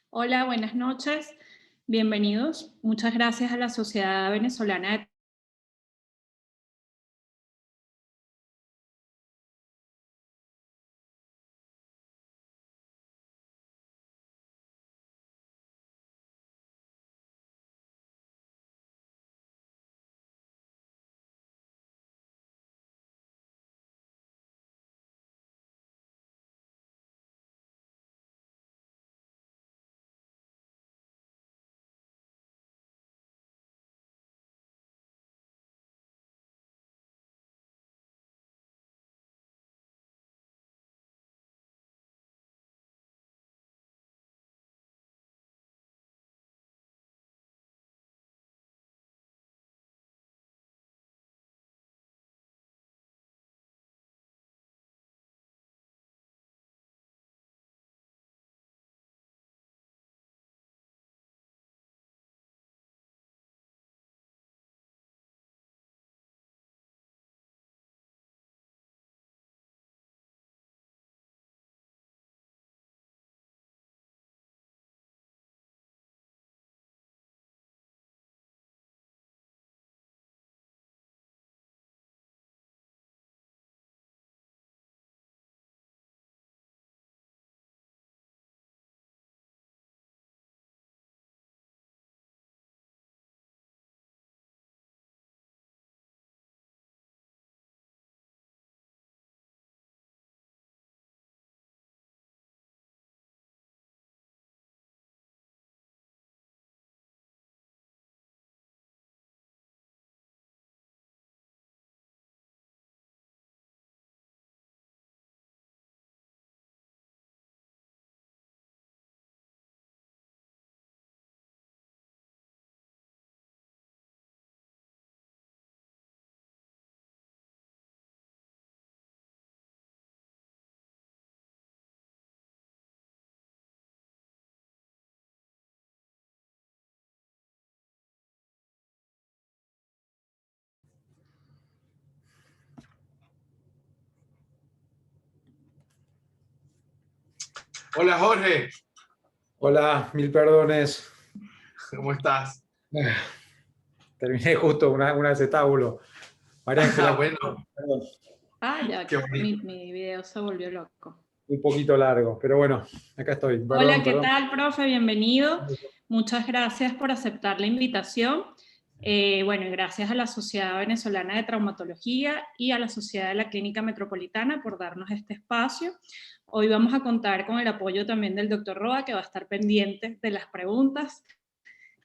Hola, buenas noches. Bienvenidos. Muchas gracias a la Sociedad Venezolana de Hola Jorge, Hola, mil perdones. ¿cómo estás? Terminé justo un acetábulo. María Ángela, Bueno, perdón, ya, qué bonito. mi video se volvió loco. un poquito largo, pero bueno, acá estoy. Perdón, Hola, ¿qué tal, profe? Bienvenido. Muchas gracias por aceptar la invitación. Bueno, gracias a la Sociedad Venezolana de Traumatología y a la Sociedad de la Clínica Metropolitana por darnos este espacio. Hoy vamos a contar con el apoyo también del doctor Roa, que va a estar pendiente de las preguntas,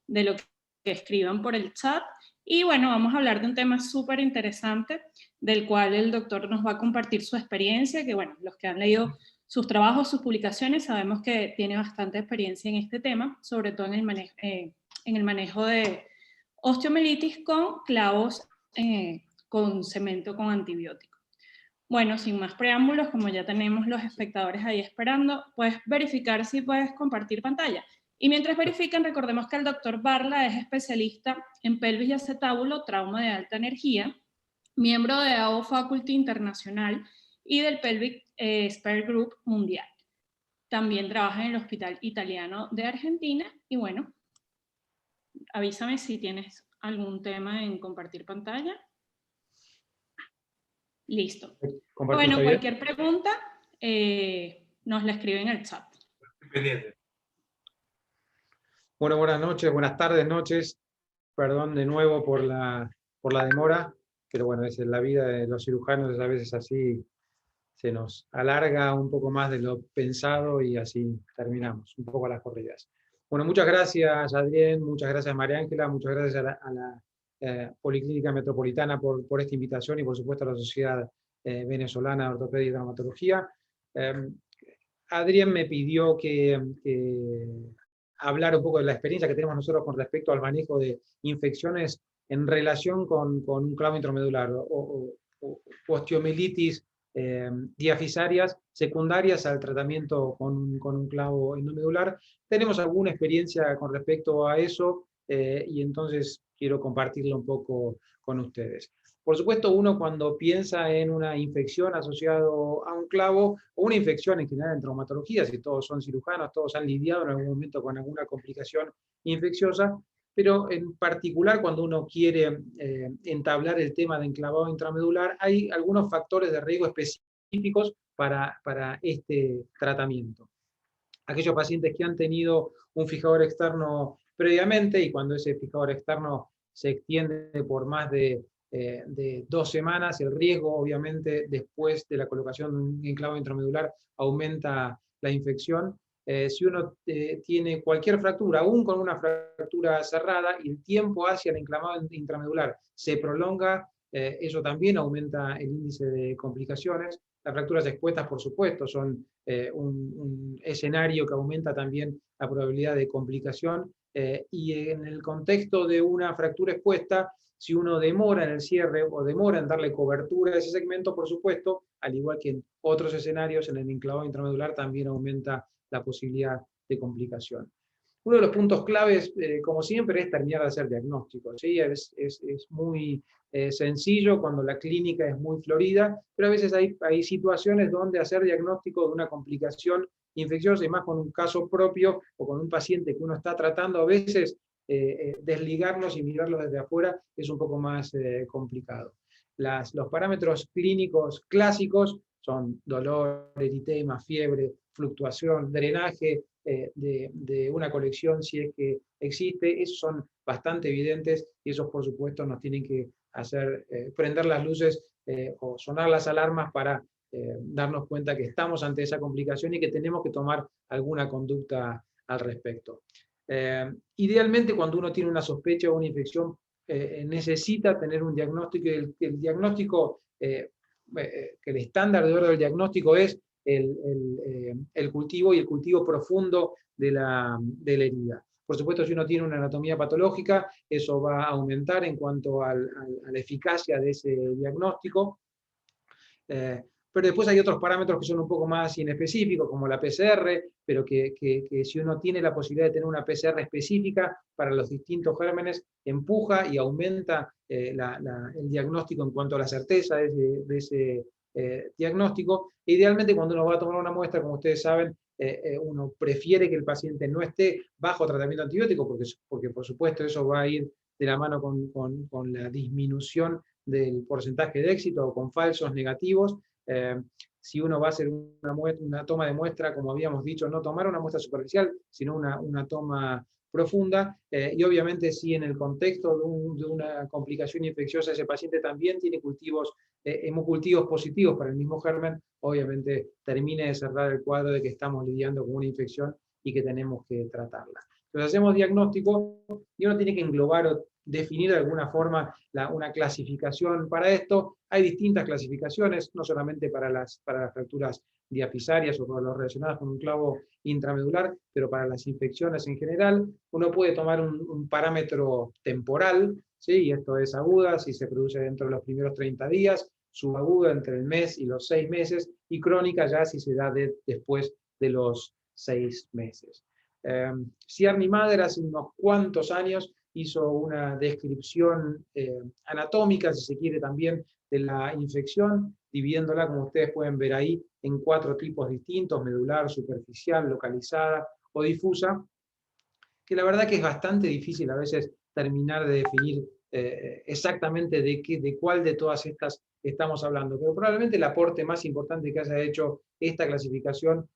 de lo que escriban por el chat. Y bueno, vamos a hablar de un tema súper interesante, del cual el doctor nos va a compartir su experiencia, que bueno, los que han leído sus trabajos, sus publicaciones, sabemos que tiene bastante experiencia en este tema, sobre todo en el manejo de osteomielitis con clavos con cemento con antibiótico. Bueno, sin más preámbulos, como ya tenemos los espectadores ahí esperando, puedes verificar si puedes compartir pantalla. Y mientras verifican, recordemos que el doctor Barla es especialista en pelvis y acetábulo, trauma de alta energía, miembro de AO Faculty Internacional y del Pelvic Spare Group Mundial. También trabaja en el Hospital Italiano de Argentina y bueno, avísame si tienes algún tema en compartir pantalla. Listo. Bueno, cualquier pregunta nos la escriben en el chat. Pendiente. Bueno, buenas noches, buenas tardes, noches. Perdón de nuevo por la demora, pero bueno, es la vida de los cirujanos, a veces así se nos alarga un poco más de lo pensado y así terminamos un poco las corridas. Bueno, muchas gracias Adrián, muchas gracias María Ángela, muchas gracias a la Policlínica Metropolitana por esta invitación y por supuesto a la Sociedad Venezolana de Ortopedia y Traumatología. Adrián me pidió que hablar un poco de la experiencia que tenemos nosotros con respecto al manejo de infecciones en relación con un clavo intramedular o osteomielitis diafisarias secundarias al tratamiento con un clavo endomedular. Tenemos alguna experiencia con respecto a eso y entonces quiero compartirlo un poco con ustedes. Por supuesto, uno cuando piensa en una infección asociada a un clavo, o una infección en general en traumatología, si todos son cirujanos, todos han lidiado en algún momento con alguna complicación infecciosa, pero en particular cuando uno quiere entablar el tema de enclavado intramedular, hay algunos factores de riesgo específicos para este tratamiento. Aquellos pacientes que han tenido un fijador externo previamente, y cuando ese fijador externo se extiende por más de 2 semanas, el riesgo obviamente después de la colocación de un enclavado intramedular aumenta la infección. Si uno tiene cualquier fractura, aún con una fractura cerrada, y el tiempo hacia el enclavado intramedular se prolonga, eso también aumenta el índice de complicaciones. Las fracturas expuestas, por supuesto, son un escenario que aumenta también la probabilidad de complicación, y en el contexto de una fractura expuesta, si uno demora en el cierre o demora en darle cobertura a ese segmento, por supuesto, al igual que en otros escenarios, en el enclavado intramedular también aumenta la posibilidad de complicación. Uno de los puntos claves, como siempre, es terminar de hacer diagnóstico, ¿sí? Es muy sencillo cuando la clínica es muy florida, pero a veces hay situaciones donde hacer diagnóstico de una complicación infecciosa, y más con un caso propio o con un paciente que uno está tratando, a veces desligarnos y mirarlo desde afuera es un poco más complicado. Los parámetros clínicos clásicos son dolor, eritema, fiebre, fluctuación, drenaje de una colección si es que existe. Esos son bastante evidentes y esos por supuesto nos tienen que hacer prender las luces o sonar las alarmas para darnos cuenta que estamos ante esa complicación y que tenemos que tomar alguna conducta al respecto. Idealmente, cuando uno tiene una sospecha o una infección, necesita tener un diagnóstico, y el diagnóstico, que el estándar de oro del diagnóstico es el cultivo, y el cultivo profundo de la herida. Por supuesto, si uno tiene una anatomía patológica, eso va a aumentar en cuanto a la eficacia de ese diagnóstico. Pero después hay otros parámetros que son un poco más inespecíficos, como la PCR, pero que si uno tiene la posibilidad de tener una PCR específica para los distintos gérmenes, empuja y aumenta el diagnóstico en cuanto a la certeza de ese diagnóstico. Idealmente, cuando uno va a tomar una muestra, como ustedes saben, uno prefiere que el paciente no esté bajo tratamiento antibiótico, porque por supuesto eso va a ir de la mano con la disminución del porcentaje de éxito, o con falsos negativos. Si uno va a hacer una toma de muestra, como habíamos dicho, no tomar una muestra superficial, sino una toma profunda, y obviamente si en el contexto de una complicación infecciosa ese paciente también tiene hemocultivos positivos para el mismo germen, obviamente termina de cerrar el cuadro de que estamos lidiando con una infección y que tenemos que tratarla. Entonces hacemos diagnóstico y uno tiene que englobar o definir de alguna forma una clasificación para esto. Hay distintas clasificaciones, no solamente para las fracturas diapisarias o para los relacionados con un clavo intramedular, pero para las infecciones en general. Uno puede tomar un parámetro temporal, ¿sí? Y esto es aguda, si se produce dentro de los primeros 30 días, subaguda entre el mes y los 6 meses, y crónica ya si se da después de los 6 meses. Ciarni Mader hace unos cuantos años hizo una descripción anatómica, si se quiere, también de la infección, dividiéndola, como ustedes pueden ver ahí, en 4 tipos distintos: medular, superficial, localizada o difusa, que la verdad que es bastante difícil a veces terminar de definir exactamente de cuál de todas estas estamos hablando. Pero probablemente el aporte más importante que haya hecho esta clasificación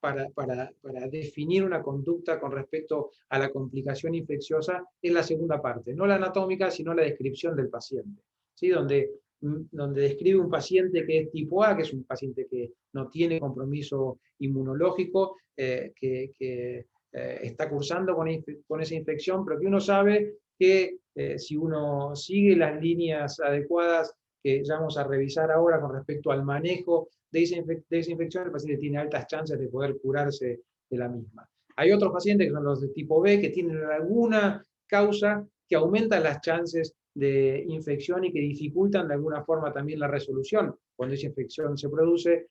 para definir una conducta con respecto a la complicación infecciosa es la segunda parte, no la anatómica, sino la descripción del paciente, ¿sí? Donde describe un paciente que es tipo A, que es un paciente que no tiene compromiso inmunológico, que está cursando con esa infección, pero que uno sabe que si uno sigue las líneas adecuadas que ya vamos a revisar ahora con respecto al manejo de esa infección, el paciente tiene altas chances de poder curarse de la misma. Hay otros pacientes que son los de tipo B, que tienen alguna causa que aumenta las chances de infección y que dificultan de alguna forma también la resolución cuando esa infección se produce,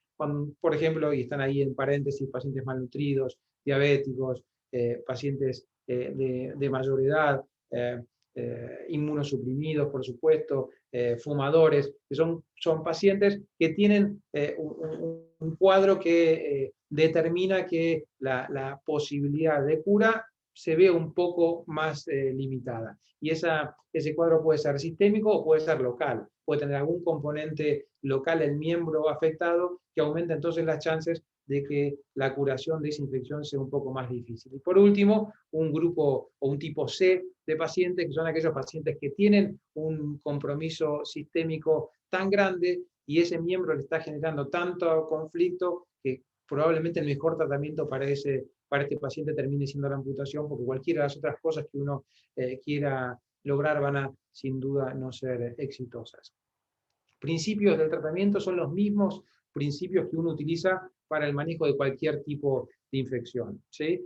por ejemplo, y están ahí en paréntesis, pacientes malnutridos, diabéticos, pacientes de mayor edad, inmunosuprimidos, por supuesto, fumadores, que son pacientes que tienen un cuadro que determina que la posibilidad de cura se ve un poco más limitada. Y ese cuadro puede ser sistémico o puede ser local. Puede tener algún componente local el miembro afectado que aumenta entonces las chances de que la curación de esa infección sea un poco más difícil. Y por último, un grupo o un tipo C de pacientes, que son aquellos pacientes que tienen un compromiso sistémico tan grande y ese miembro le está generando tanto conflicto que probablemente el mejor tratamiento para este paciente termine siendo la amputación, porque cualquiera de las otras cosas que uno quiera lograr van a, sin duda, no ser exitosas. Principios del tratamiento son los mismos principios que uno utiliza para el manejo de cualquier tipo de infección, ¿sí?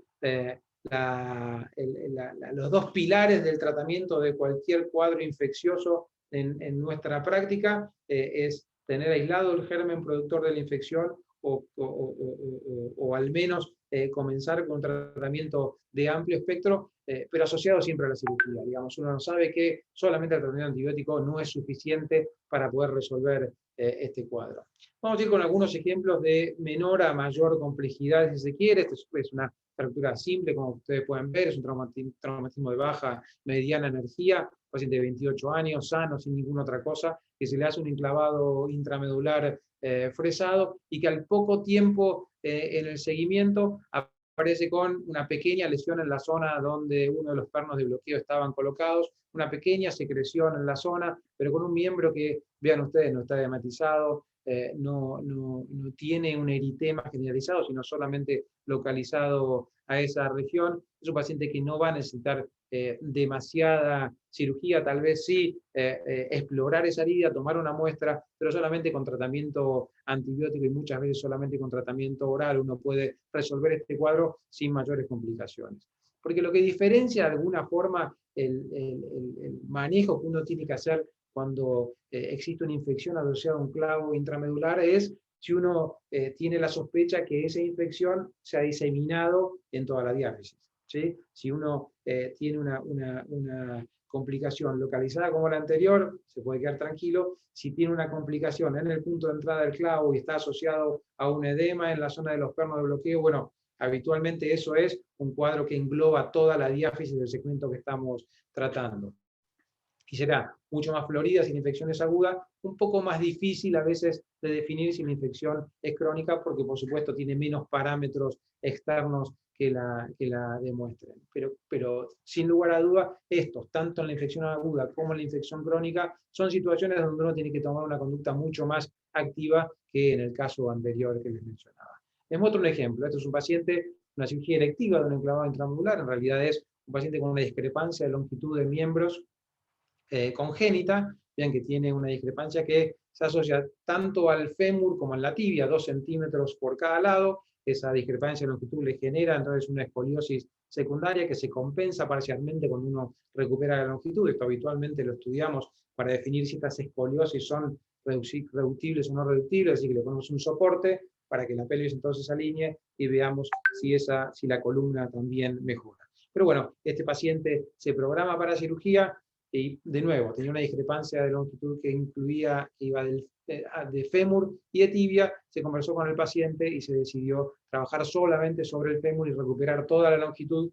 Los dos pilares del tratamiento de cualquier cuadro infeccioso en nuestra práctica es tener aislado el germen productor de la infección o al menos comenzar con un tratamiento de amplio espectro, pero asociado siempre a la cirugía. Digamos, uno no sabe que solamente el tratamiento antibiótico no es suficiente para poder resolver este cuadro. Vamos a ir con algunos ejemplos de menor a mayor complejidad, si se quiere. Esta es una fractura simple, como ustedes pueden ver, es un traumatismo de baja, mediana energía, paciente de 28 años, sano, sin ninguna otra cosa, que se le hace un enclavado intramedular fresado y que al poco tiempo en el seguimiento aparece con una pequeña lesión en la zona donde uno de los pernos de bloqueo estaban colocados, una pequeña secreción en la zona, pero con un miembro que, vean ustedes, no está edematizado, no tiene un eritema generalizado, sino solamente localizado a esa región. Es un paciente que no va a necesitar demasiada cirugía, tal vez sí explorar esa herida, tomar una muestra, pero solamente con tratamiento antibiótico y muchas veces solamente con tratamiento oral uno puede resolver este cuadro sin mayores complicaciones. Porque lo que diferencia de alguna forma el manejo que uno tiene que hacer cuando existe una infección asociada a un clavo intramedular es si uno tiene la sospecha que esa infección se ha diseminado en toda la diáfisis, ¿sí? Si uno tiene una complicación localizada como la anterior, se puede quedar tranquilo. Si tiene una complicación en el punto de entrada del clavo y está asociado a un edema en la zona de los pernos de bloqueo, bueno, habitualmente eso es un cuadro que engloba toda la diáfisis del segmento que estamos tratando. Y será mucho más florida si la infección es aguda, un poco más difícil a veces de definir si la infección es crónica, porque por supuesto tiene menos parámetros externos que la demuestren. Pero sin lugar a duda, estos, tanto en la infección aguda como en la infección crónica, son situaciones donde uno tiene que tomar una conducta mucho más activa que en el caso anterior que les mencionaba. Les muestro un ejemplo. Este es un paciente, una cirugía electiva de un enclavado intramedular, en realidad es un paciente con una discrepancia de longitud de miembros congénita. Vean que tiene una discrepancia que se asocia tanto al fémur como a la tibia, 2 centímetros por cada lado. Esa discrepancia de longitud le genera entonces una escoliosis secundaria que se compensa parcialmente cuando uno recupera la longitud. Esto habitualmente lo estudiamos para definir si estas escoliosis son reductibles o no reductibles, así que le ponemos un soporte para que la pelvis entonces se alinee y veamos si la columna también mejora. Pero bueno, este paciente se programa para cirugía. Y de nuevo, tenía una discrepancia de longitud que iba de fémur y de tibia. Se conversó con el paciente y se decidió trabajar solamente sobre el fémur y recuperar toda la longitud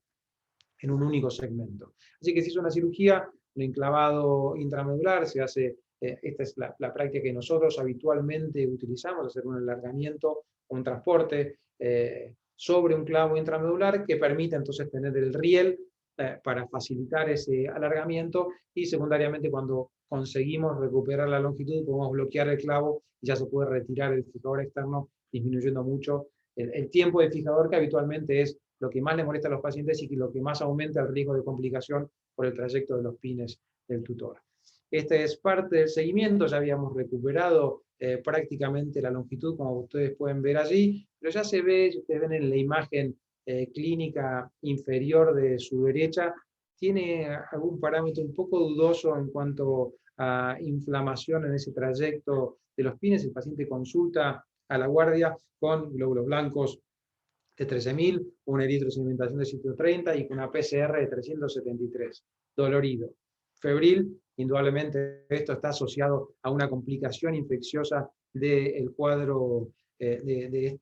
en un único segmento. Así que se hizo una cirugía, un enclavado intramedular, se hace, esta es la práctica que nosotros habitualmente utilizamos, hacer un alargamiento o un transporte sobre un clavo intramedular que permite entonces tener el riel para facilitar ese alargamiento, y secundariamente cuando conseguimos recuperar la longitud podemos bloquear el clavo y ya se puede retirar el fijador externo, disminuyendo mucho el tiempo de fijador, que habitualmente es lo que más le molesta a los pacientes y que lo que más aumenta el riesgo de complicación por el trayecto de los pines del tutor. Este es parte del seguimiento. Ya habíamos recuperado prácticamente la longitud, como ustedes pueden ver allí, pero ya se ve, ustedes ven en la imagen clínica inferior de su derecha, tiene algún parámetro un poco dudoso en cuanto a inflamación en ese trayecto de los pines. El paciente consulta a la guardia con glóbulos blancos de 13.000, una eritrosedimentación de 130 y con una PCR de 373, dolorido. febril, indudablemente esto está asociado a una complicación infecciosa del cuadro, de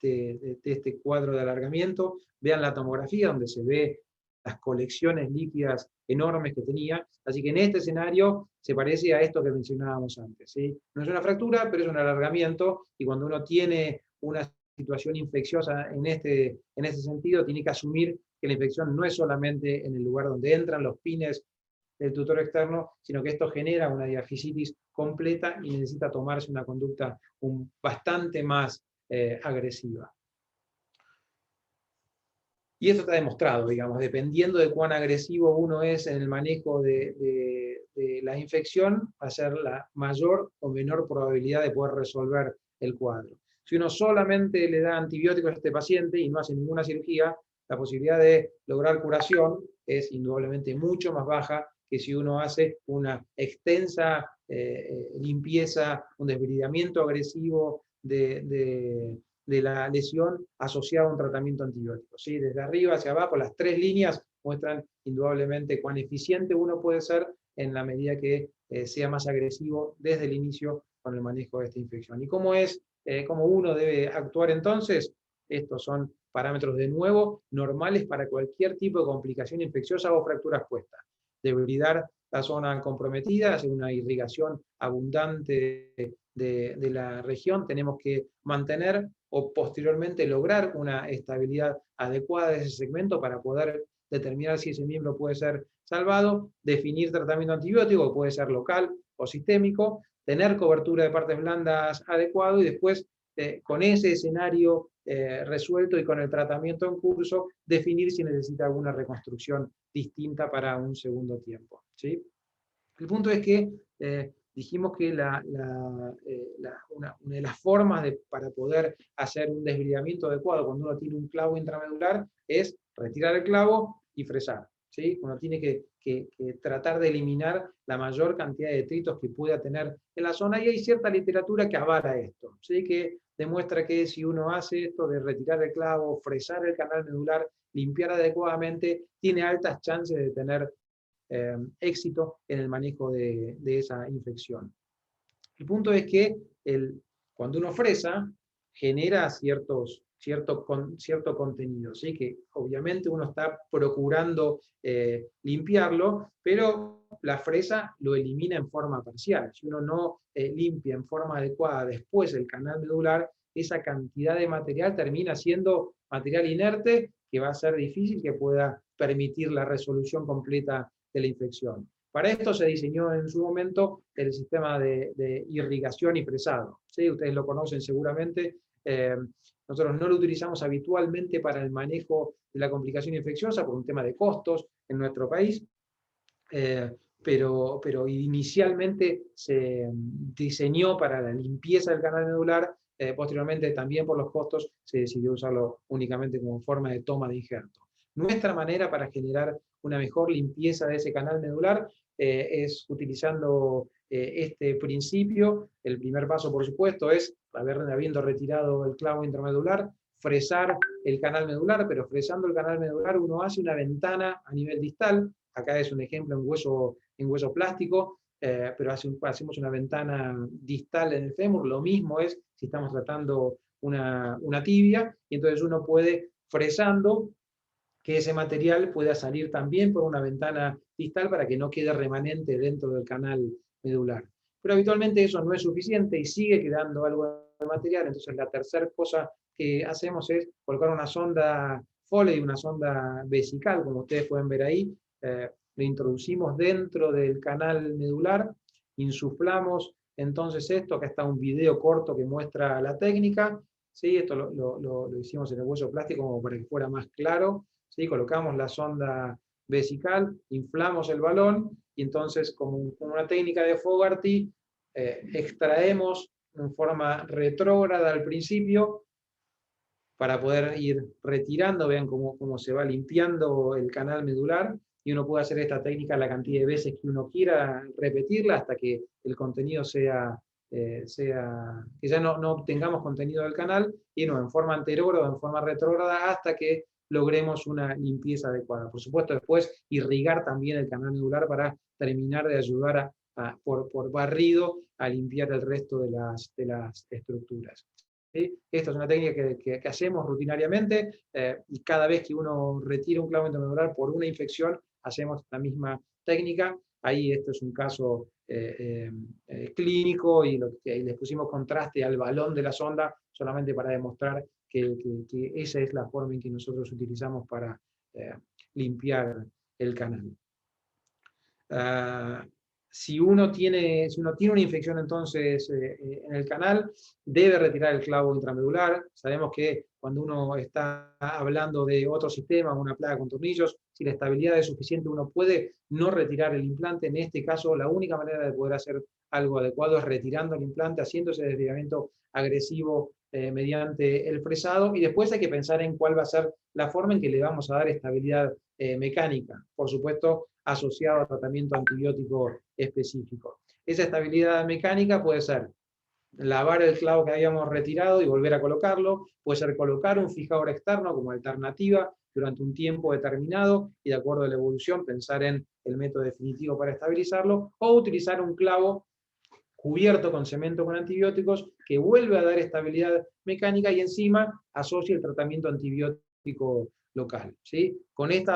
este cuadro de alargamiento. Vean la tomografía donde se ve las colecciones líquidas enormes que tenía. Así que en este escenario se parece a esto que mencionábamos antes, ¿sí? No es una fractura, pero es un alargamiento, y cuando uno tiene una situación infecciosa en este sentido, tiene que asumir que la infección no es solamente en el lugar donde entran los pines del tutor externo, sino que esto genera una diafisitis completa y necesita tomarse una conducta bastante más agresiva. Y esto está demostrado, digamos, dependiendo de cuán agresivo uno es en el manejo de la infección, va a ser la mayor o menor probabilidad de poder resolver el cuadro. Si uno solamente le da antibióticos a este paciente y no hace ninguna cirugía, la posibilidad de lograr curación es indudablemente mucho más baja que si uno hace una extensa limpieza, un desbridamiento agresivo de la lesión asociada a un tratamiento antibiótico, ¿sí? Desde arriba hacia abajo, las tres líneas muestran indudablemente cuán eficiente uno puede ser en la medida que sea más agresivo desde el inicio con el manejo de esta infección. ¿Y cómo uno debe actuar entonces? Estos son parámetros de nuevo normales para cualquier tipo de complicación infecciosa o fractura expuesta. Debridar la zona comprometida, hacer una irrigación abundante de la región, tenemos que mantener o posteriormente lograr una estabilidad adecuada de ese segmento para poder determinar si ese miembro puede ser salvado, definir tratamiento antibiótico, puede ser local o sistémico, tener cobertura de partes blandas adecuado y después, con ese escenario resuelto y con el tratamiento en curso, definir si necesita alguna reconstrucción distinta para un segundo tiempo, ¿sí? El punto es que dijimos que una de las formas para poder hacer un desbridamiento adecuado cuando uno tiene un clavo intramedular es retirar el clavo y fresar, ¿sí? Uno tiene que tratar de eliminar la mayor cantidad de detritos que pueda tener en la zona, y hay cierta literatura que avala esto, ¿sí? Que demuestra que si uno hace esto de retirar el clavo, fresar el canal medular, limpiar adecuadamente, tiene altas chances de tener éxito en el manejo de esa infección. El punto es que cuando uno fresa, genera cierto contenido, ¿sí? Que obviamente uno está procurando limpiarlo, pero la fresa lo elimina en forma parcial. Si uno no limpia en forma adecuada después el canal medular, esa cantidad de material termina siendo material inerte que va a ser difícil que pueda permitir la resolución completa de la infección. Para esto se diseñó en su momento el sistema de irrigación y fresado, ¿sí? Ustedes lo conocen seguramente. Nosotros no lo utilizamos habitualmente para el manejo de la complicación infecciosa por un tema de costos en nuestro país, pero inicialmente se diseñó para la limpieza del canal medular. Posteriormente, también por los costos, se decidió usarlo únicamente como forma de toma de injerto. Nuestra manera para generar una mejor limpieza de ese canal medular es utilizando este principio. El primer paso, por supuesto, es, habiendo retirado el clavo intramedular, fresar el canal medular, pero fresando el canal medular uno hace una ventana a nivel distal. Acá es un ejemplo en hueso plástico, pero hacemos una ventana distal en el fémur. Lo mismo es si estamos tratando una tibia, y entonces uno puede, fresando, que ese material pueda salir también por una ventana distal para que no quede remanente dentro del canal medular. Pero habitualmente eso no es suficiente y sigue quedando algo de material. Entonces la tercera cosa que hacemos es colocar una sonda Foley, una sonda vesical, como ustedes pueden ver ahí. Lo introducimos dentro del canal medular, insuflamos entonces esto. Acá está un video corto que muestra la técnica, ¿sí? Esto lo hicimos en el hueso plástico como para que fuera más claro, ¿sí? Colocamos la sonda vesical, inflamos el balón y entonces, como una técnica de Fogarty, extraemos en forma retrógrada al principio para poder ir retirando. Vean cómo se va limpiando el canal medular, y uno puede hacer esta técnica la cantidad de veces que uno quiera repetirla hasta que el contenido que ya no obtengamos contenido del canal, y no en forma anterógrada o en forma retrógrada hasta que logremos una limpieza adecuada. Por supuesto, después irrigar también el canal medular para terminar de ayudar por barrido a limpiar el resto de las estructuras. ¿Sí? Esta es una técnica que hacemos rutinariamente, y cada vez que uno retira un clavo intramedular por una infección, hacemos la misma técnica. Ahí esto es un caso clínico, y les pusimos contraste al balón de la sonda solamente para demostrar que esa es la forma en que nosotros utilizamos para limpiar el canal. Si uno tiene una infección entonces en el canal, debe retirar el clavo intramedular. Sabemos que cuando uno está hablando de otro sistema, una placa con tornillos, si la estabilidad es suficiente, uno puede no retirar el implante. En este caso, la única manera de poder hacer algo adecuado es retirando el implante, haciendo ese desviamiento agresivo mediante el fresado, y después hay que pensar en cuál va a ser la forma en que le vamos a dar estabilidad mecánica, por supuesto asociado a tratamiento antibiótico específico. Esa estabilidad mecánica puede ser lavar el clavo que habíamos retirado y volver a colocarlo, puede ser colocar un fijador externo como alternativa durante un tiempo determinado, y de acuerdo a la evolución pensar en el método definitivo para estabilizarlo, o utilizar un clavo cubierto con cemento con antibióticos que vuelve a dar estabilidad mecánica y encima asocia el tratamiento antibiótico local. ¿Sí? Con este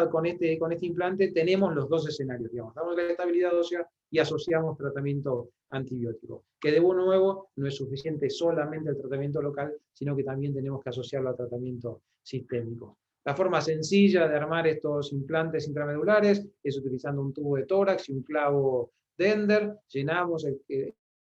implante tenemos los dos escenarios, digamos, damos la estabilidad ósea y asociamos tratamiento antibiótico, que de nuevo no es suficiente solamente el tratamiento local, sino que también tenemos que asociarlo al tratamiento sistémico. La forma sencilla de armar estos implantes intramedulares es utilizando un tubo de tórax y un clavo Dender. Llenamos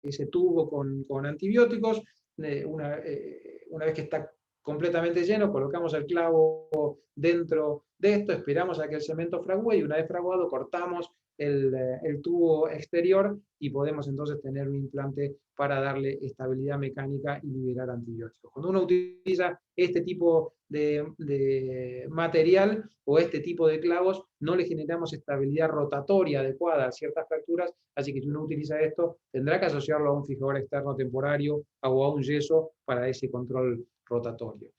ese tubo con antibióticos. Una vez que está completamente lleno, colocamos el clavo dentro de esto, esperamos a que el cemento fragüe, y una vez fraguado cortamos el tubo exterior y podemos entonces tener un implante para darle estabilidad mecánica y liberar antibióticos. Cuando uno utiliza este tipo de material o este tipo de clavos, no le generamos estabilidad rotatoria adecuada a ciertas fracturas, así que si uno utiliza esto, tendrá que asociarlo a un fijador externo temporario o a un yeso para ese control rotatorio.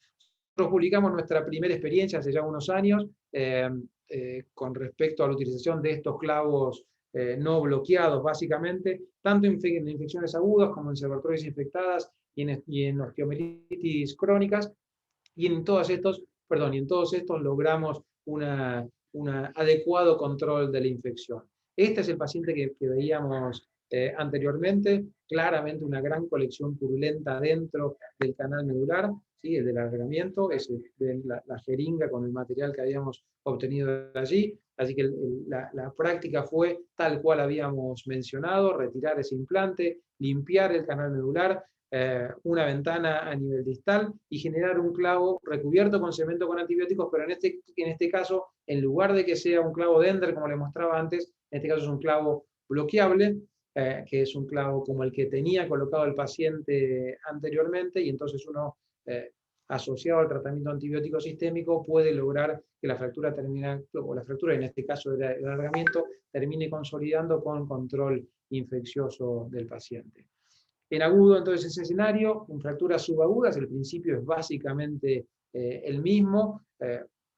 Nosotros publicamos nuestra primera experiencia hace ya unos años con respecto a la utilización de estos clavos no bloqueados, básicamente, tanto en infecciones agudas como en cervicales infectadas y en osteomielitis crónicas, y en todos estos logramos un adecuado control de la infección. Este es el paciente que veíamos anteriormente, claramente una gran colección purulenta dentro del canal medular, ¿sí? El del alargamiento, es la jeringa con el material que habíamos obtenido de allí. Así que la práctica fue tal cual habíamos mencionado: retirar ese implante, limpiar el canal medular, una ventana a nivel distal y generar un clavo recubierto con cemento con antibióticos, pero en este caso, en lugar de que sea un clavo Dender como le mostraba antes, en este caso es un clavo bloqueable, que es un clavo como el que tenía colocado el paciente anteriormente, y entonces uno, asociado al tratamiento antibiótico sistémico, puede lograr que la fractura termine, o la fractura en este caso del alargamiento, termine consolidando con control infeccioso del paciente. En agudo, entonces, ese escenario, en fracturas subagudas, el principio es básicamente el mismo.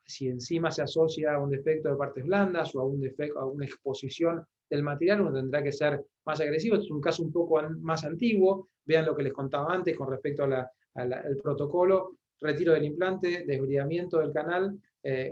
Si encima se asocia a un defecto de partes blandas o a una exposición del material, uno tendrá que ser más agresivo. Este es un caso un poco más antiguo. Vean lo que les contaba antes con respecto al protocolo: retiro del implante, desbridamiento del canal,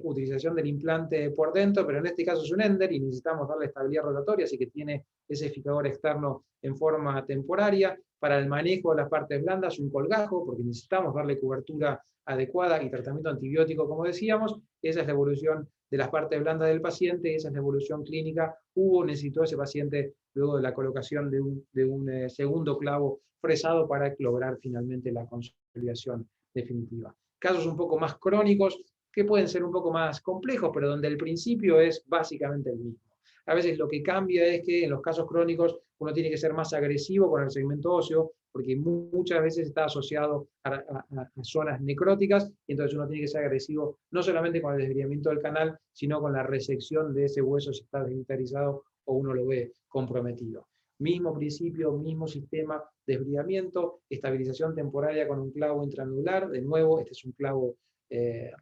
utilización del implante por dentro, pero en este caso es un Ender y necesitamos darle estabilidad rotatoria, así que tiene ese fijador externo en forma temporaria. Para el manejo de las partes blandas, un colgajo, porque necesitamos darle cobertura adecuada y tratamiento antibiótico, como decíamos. Esa es la evolución de las partes blandas del paciente, esa es la evolución clínica. Necesitó ese paciente luego de la colocación de un segundo clavo fresado para lograr finalmente la consolidación definitiva. Casos un poco más crónicos, que pueden ser un poco más complejos, pero donde el principio es básicamente el mismo. A veces lo que cambia es que en los casos crónicos uno tiene que ser más agresivo con el segmento óseo, porque muchas veces está asociado a zonas necróticas, y entonces uno tiene que ser agresivo no solamente con el desviamiento del canal, sino con la resección de ese hueso si está desvitalizado o uno lo ve comprometido. Mismo principio, mismo sistema: desbridamiento, estabilización temporaria con un clavo intramedular. De nuevo, este es un clavo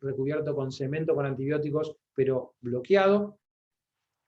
recubierto con cemento con antibióticos, pero bloqueado,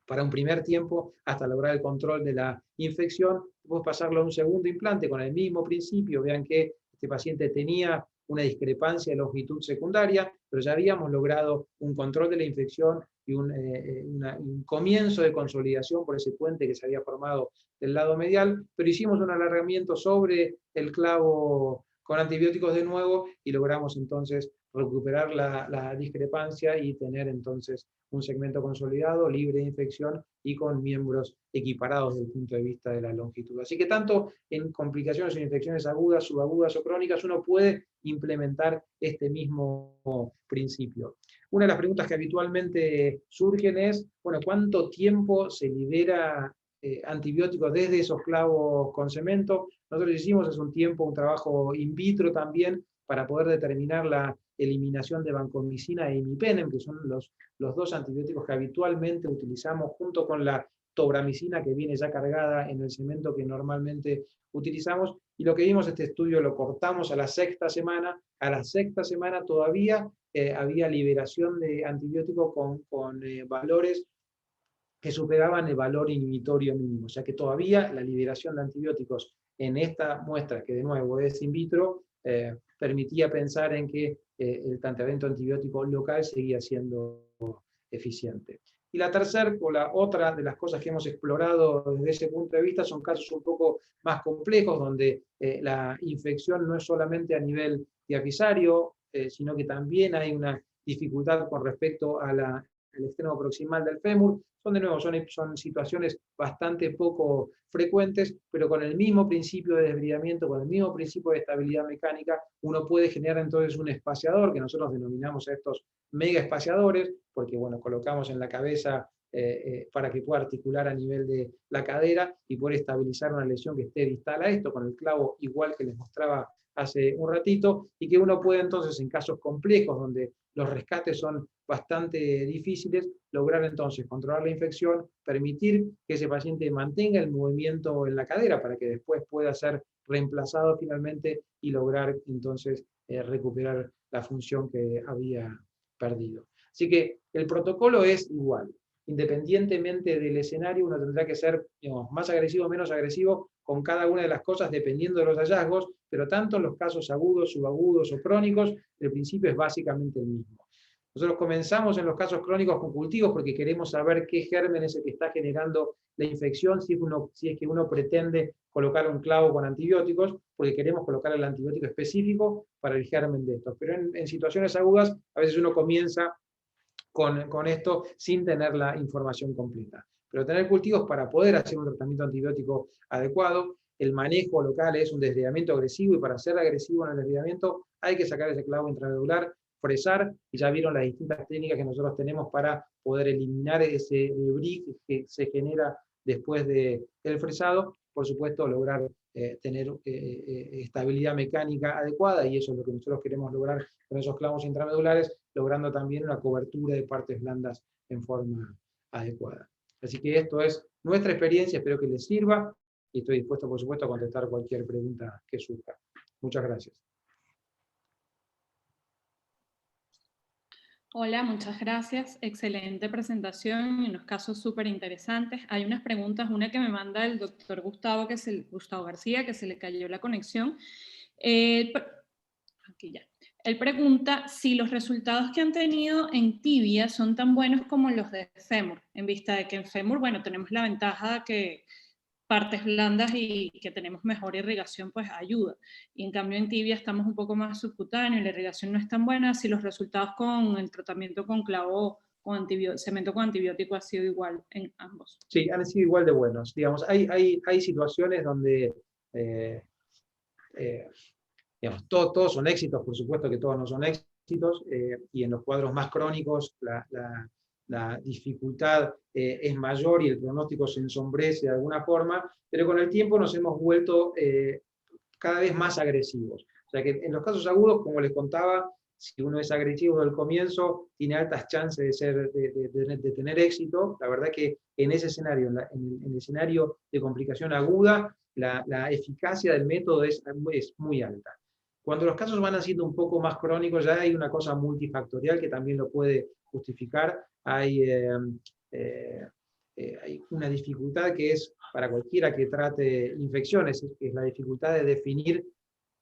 para un primer tiempo hasta lograr el control de la infección. Después pasarlo a un segundo implante con el mismo principio. Vean que este paciente tenía una discrepancia de longitud secundaria, pero ya habíamos logrado un control de la infección y un comienzo de consolidación por ese puente que se había formado del lado medial, pero hicimos un alargamiento sobre el clavo con antibióticos de nuevo y logramos entonces recuperar la discrepancia y tener entonces un segmento consolidado, libre de infección y con miembros equiparados desde el punto de vista de la longitud. Así que tanto en complicaciones o infecciones agudas, subagudas o crónicas, uno puede implementar este mismo principio. Una de las preguntas que habitualmente surgen es, bueno, ¿cuánto tiempo se libera antibióticos desde esos clavos con cemento? Nosotros hicimos hace un tiempo un trabajo in vitro también para poder determinar la eliminación de vancomicina e imipenem, que son los dos antibióticos que habitualmente utilizamos junto con la tobramicina que viene ya cargada en el cemento que normalmente utilizamos. Y lo que vimos, este estudio lo cortamos a la sexta semana todavía había liberación de antibióticos con valores que superaban el valor inhibitorio mínimo. O sea que todavía la liberación de antibióticos en esta muestra, que de nuevo es in vitro, permitía pensar en que el tratamiento antibiótico local seguía siendo eficiente. Y la tercera, o la otra de las cosas que hemos explorado desde ese punto de vista, son casos un poco más complejos, donde la infección no es solamente a nivel diafisario, sino que también hay una dificultad con respecto al extremo proximal del fémur. De nuevo, son situaciones bastante poco frecuentes, pero con el mismo principio de desbridamiento, con el mismo principio de estabilidad mecánica, uno puede generar entonces un espaciador, que nosotros denominamos a estos mega espaciadores, porque bueno, colocamos en la cabeza para que pueda articular a nivel de la cadera y poder estabilizar una lesión que esté distal a esto, con el clavo igual que les mostraba hace un ratito, y que uno puede entonces, en casos complejos, donde los rescates son bastante difíciles, lograr entonces controlar la infección, permitir que ese paciente mantenga el movimiento en la cadera para que después pueda ser reemplazado finalmente y lograr entonces recuperar la función que había perdido. Así que el protocolo es igual. Independientemente del escenario, uno tendrá que ser, digamos, más agresivo o menos agresivo con cada una de las cosas dependiendo de los hallazgos, pero tanto en los casos agudos, subagudos o crónicos, el principio es básicamente el mismo. Nosotros comenzamos en los casos crónicos con cultivos porque queremos saber qué germen es el que está generando la infección, si es que uno pretende colocar un clavo con antibióticos, porque queremos colocar el antibiótico específico para el germen de estos. Pero en situaciones agudas, a veces uno comienza con esto sin tener la información completa. Pero tener cultivos para poder hacer un tratamiento antibiótico adecuado. El manejo local es un desbridamiento agresivo, y para ser agresivo en el desbridamiento hay que sacar ese clavo intramedular, fresar, y ya vieron las distintas técnicas que nosotros tenemos para poder eliminar ese debris que se genera después del fresado. Por supuesto, lograr tener estabilidad mecánica adecuada, y eso es lo que nosotros queremos lograr con esos clavos intramedulares, logrando también una cobertura de partes blandas en forma adecuada. Así que esto es nuestra experiencia, espero que les sirva, y estoy dispuesto, por supuesto, a contestar cualquier pregunta que surja. Muchas gracias. Hola, muchas gracias. Excelente presentación y unos casos súper interesantes. Hay unas preguntas, una que me manda el doctor Gustavo, Gustavo García, que se le cayó la conexión. Aquí ya. Él pregunta si los resultados que han tenido en tibia son tan buenos como los de fémur, en vista de que en fémur, bueno, tenemos la ventaja de que partes blandas y que tenemos mejor irrigación, pues ayuda. Y en cambio en tibia estamos un poco más subcutáneo y la irrigación no es tan buena. Si los resultados con el tratamiento con clavo, con cemento con antibiótico ha sido igual en ambos. Sí, han sido igual de buenos. Digamos, hay situaciones donde digamos, todos son éxitos, por supuesto que todos no son éxitos, y en los cuadros más crónicos la dificultad es mayor y el pronóstico se ensombrece de alguna forma, pero con el tiempo nos hemos vuelto cada vez más agresivos. O sea que en los casos agudos, como les contaba, si uno es agresivo desde el comienzo, tiene altas chances de tener éxito. La verdad que en ese escenario, en el escenario de complicación aguda, la eficacia del método es muy alta. Cuando los casos van siendo un poco más crónicos, ya hay una cosa multifactorial que también lo puede justificar. Hay una dificultad que es para cualquiera que trate infecciones, que es la dificultad de definir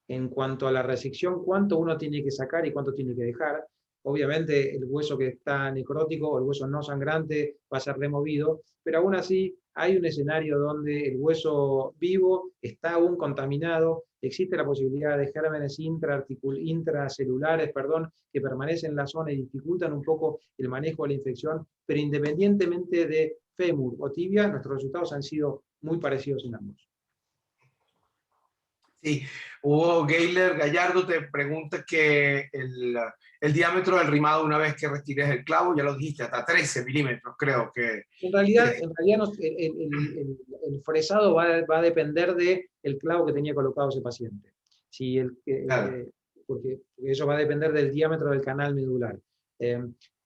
en cuanto a la resección cuánto uno tiene que sacar y cuánto tiene que dejar. Obviamente el hueso que está necrótico o el hueso no sangrante va a ser removido, pero aún así hay un escenario donde el hueso vivo está aún contaminado, existe la posibilidad de gérmenes intracelulares, que permanecen en la zona y dificultan un poco el manejo de la infección, pero independientemente de fémur o tibia, nuestros resultados han sido muy parecidos en ambos. Sí, Hugo Geiler Gallardo te pregunta que el diámetro del rimado una vez que retires el clavo, ya lo dijiste, hasta 13 milímetros creo que... En realidad el fresado va a depender del clavo que tenía colocado ese paciente. Si Claro. porque eso va a depender del diámetro del canal medular.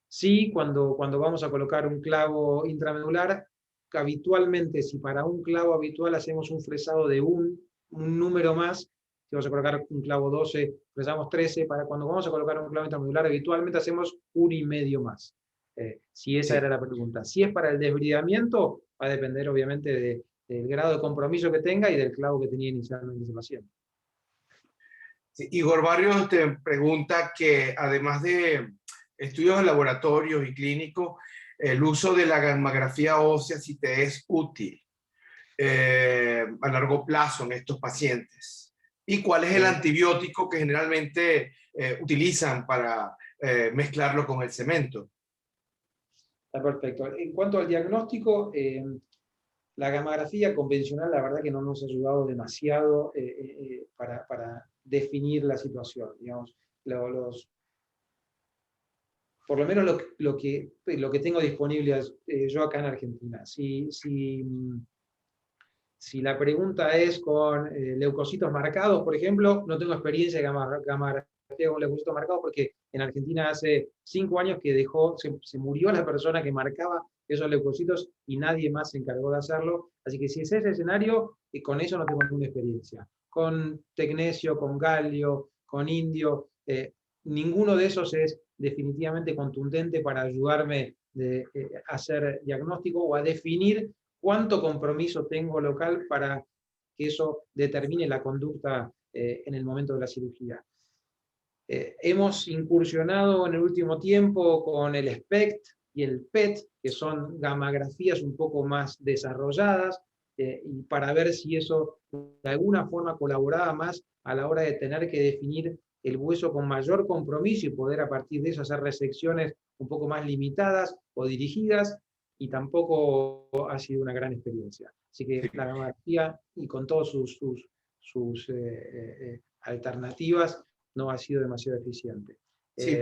Sí, cuando vamos a colocar un clavo intramedular, habitualmente, si para un clavo habitual hacemos un fresado de un número más, si vamos a colocar un clavo 12, fresamos 13, para cuando vamos a colocar un clavo intramedular, habitualmente hacemos 1,5 más. Si esa era la pregunta. Si es para el desbridamiento, va a depender obviamente del grado de compromiso que tenga y del clavo que tenía inicialmente ese paciente. Sí, Igor Barrios te pregunta que además de estudios en laboratorios y clínicos, el uso de la gammagrafía ósea si te es útil a largo plazo en estos pacientes. ¿Y cuál es el antibiótico que generalmente utilizan para mezclarlo con el cemento? Está perfecto. En cuanto al diagnóstico, la gammagrafía convencional, la verdad que no nos ha ayudado demasiado para definir la situación. Digamos, por lo menos lo que tengo disponible yo acá en Argentina. Si la pregunta es con leucocitos marcados, por ejemplo, no tengo experiencia de gammagrafía con leucocitos marcados porque en Argentina hace 5 años que se murió la persona que marcaba esos leucocitos y nadie más se encargó de hacerlo. Así que si es ese escenario, con eso no tengo ninguna experiencia. Con tecnecio, con galio, con indio, ninguno de esos es definitivamente contundente para ayudarme a hacer diagnóstico o a definir cuánto compromiso tengo local para que eso determine la conducta en el momento de la cirugía. Hemos incursionado en el último tiempo con el SPECT y el PET, que son gammagrafías un poco más desarrolladas, y para ver si eso de alguna forma colaboraba más a la hora de tener que definir el hueso con mayor compromiso y poder a partir de eso hacer resecciones un poco más limitadas o dirigidas, y tampoco ha sido una gran experiencia. Así que la gammografía, y con todas sus alternativas, no ha sido demasiado eficiente. Sí,